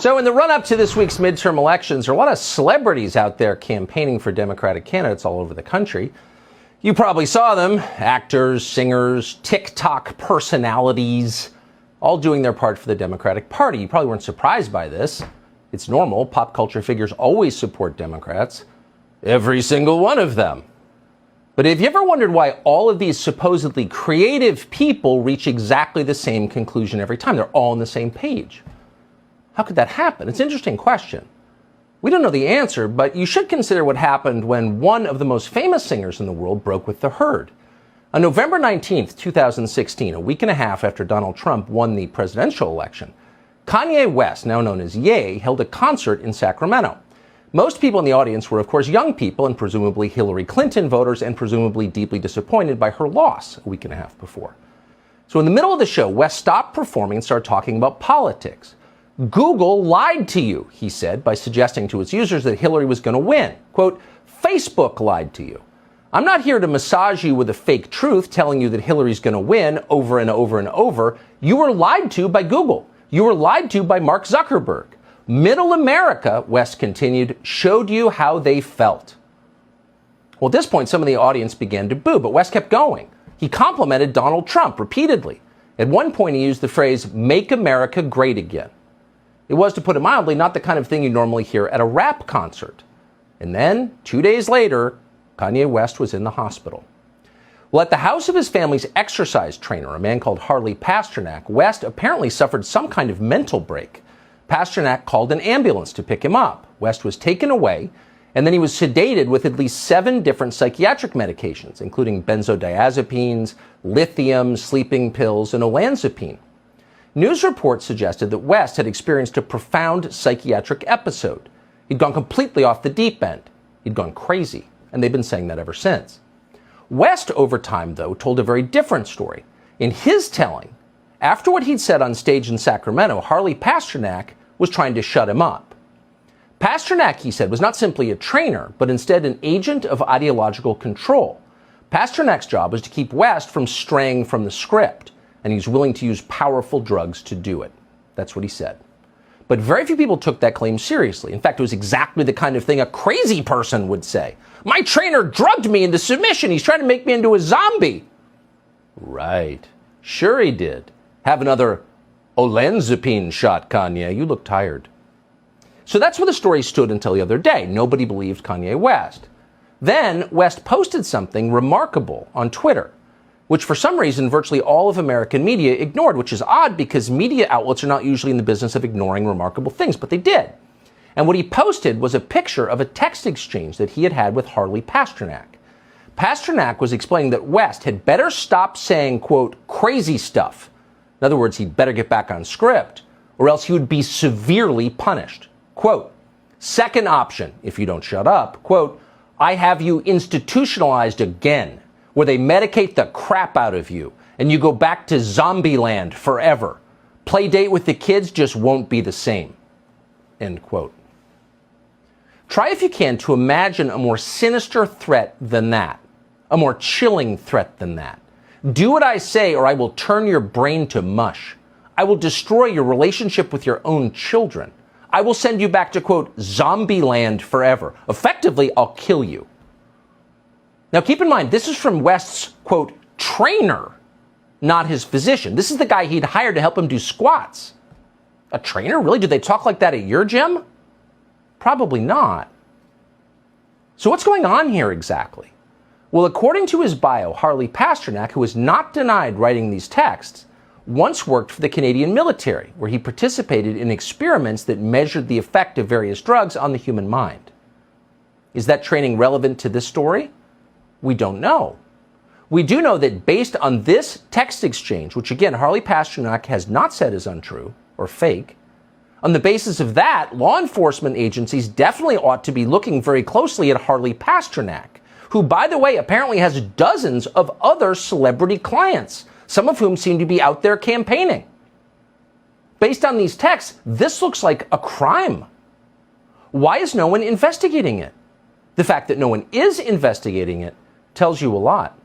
So in the run-up to this week's midterm elections, there are a lot of celebrities out there campaigning for Democratic candidates all over the country. You probably saw them, actors, singers, TikTok personalities, all doing their part for the Democratic Party. You probably weren't surprised by this. It's normal. Pop culture figures always support Democrats. Every single one of them. But have you ever wondered why all of these supposedly creative people reach exactly the same conclusion every time? They're all on the same page. How could that happen? It's an interesting question. We don't know the answer, but you should consider what happened when one of the most famous singers in the world broke with the herd. On November 19th, 2016, a week and a half after Donald Trump won the presidential election, Kanye West, now known as Ye, held a concert in Sacramento. Most people in the audience were, of course, young people and presumably Hillary Clinton voters and presumably deeply disappointed by her loss a week and a half before. So in the middle of the show, West stopped performing and started talking about politics. Google lied to you, he said, by suggesting to its users that Hillary was going to win. Quote, Facebook lied to you. I'm not here to massage you with a fake truth telling you that Hillary's going to win over and over and over. You were lied to by Google. You were lied to by Mark Zuckerberg. Middle America, West continued, showed you how they felt. Well, at this point, some of the audience began to boo, but West kept going. He complimented Donald Trump repeatedly. At one point, he used the phrase, "Make America Great Again." It was, to put it mildly, not the kind of thing you normally hear at a rap concert. And then, 2 days later, Kanye West was in the hospital. Well, at the house of his family's exercise trainer, a man called Harley Pasternak, West apparently suffered some kind of mental break. Pasternak called an ambulance to pick him up. West was taken away, and then he was sedated with at least 7 different psychiatric medications, including benzodiazepines, lithium, sleeping pills, and olanzapine. News reports suggested that West had experienced a profound psychiatric episode. He'd gone completely off the deep end. He'd gone crazy, and they've been saying that ever since. West, over time, though, told a very different story. In his telling, after what he'd said on stage in Sacramento, Harley Pasternak was trying to shut him up. Pasternak, he said, was not simply a trainer, but instead an agent of ideological control. Pasternak's job was to keep West from straying from the script, and he's willing to use powerful drugs to do it. That's what he said. But very few people took that claim seriously. In fact, it was exactly the kind of thing a crazy person would say. My trainer drugged me into submission. He's trying to make me into a zombie. Right. Sure he did. Have another olanzapine shot, Kanye. You look tired. So that's where the story stood until the other day. Nobody believed Kanye West. Then West posted something remarkable on Twitter, which for some reason virtually all of American media ignored, which is odd because media outlets are not usually in the business of ignoring remarkable things, but they did. And what he posted was a picture of a text exchange that he had had with Harley Pasternak. Pasternak was explaining that West had better stop saying, quote, crazy stuff. In other words, he'd better get back on script, or else he would be severely punished. Quote, second option, if you don't shut up, quote, I have you institutionalized again, where they medicate the crap out of you, and you go back to zombie land forever. Play date with the kids just won't be the same. End quote. Try if you can to imagine a more sinister threat than that, a more chilling threat than that. Do what I say or I will turn your brain to mush. I will destroy your relationship with your own children. I will send you back to, quote, zombie land forever. Effectively, I'll kill you. Now, keep in mind, this is from West's, quote, trainer, not his physician. This is the guy he'd hired to help him do squats. A trainer? Really? Do they talk like that at your gym? Probably not. So what's going on here exactly? Well, according to his bio, Harley Pasternak, who is not denied writing these texts, once worked for the Canadian military, where he participated in experiments that measured the effect of various drugs on the human mind. Is that training relevant to this story? We don't know. We do know that based on this text exchange, which again, Harley Pasternak has not said is untrue or fake, on the basis of that, law enforcement agencies definitely ought to be looking very closely at Harley Pasternak, who, by the way, apparently has dozens of other celebrity clients, some of whom seem to be out there campaigning. Based on these texts, this looks like a crime. Why is no one investigating it? The fact that no one is investigating it tells you a lot.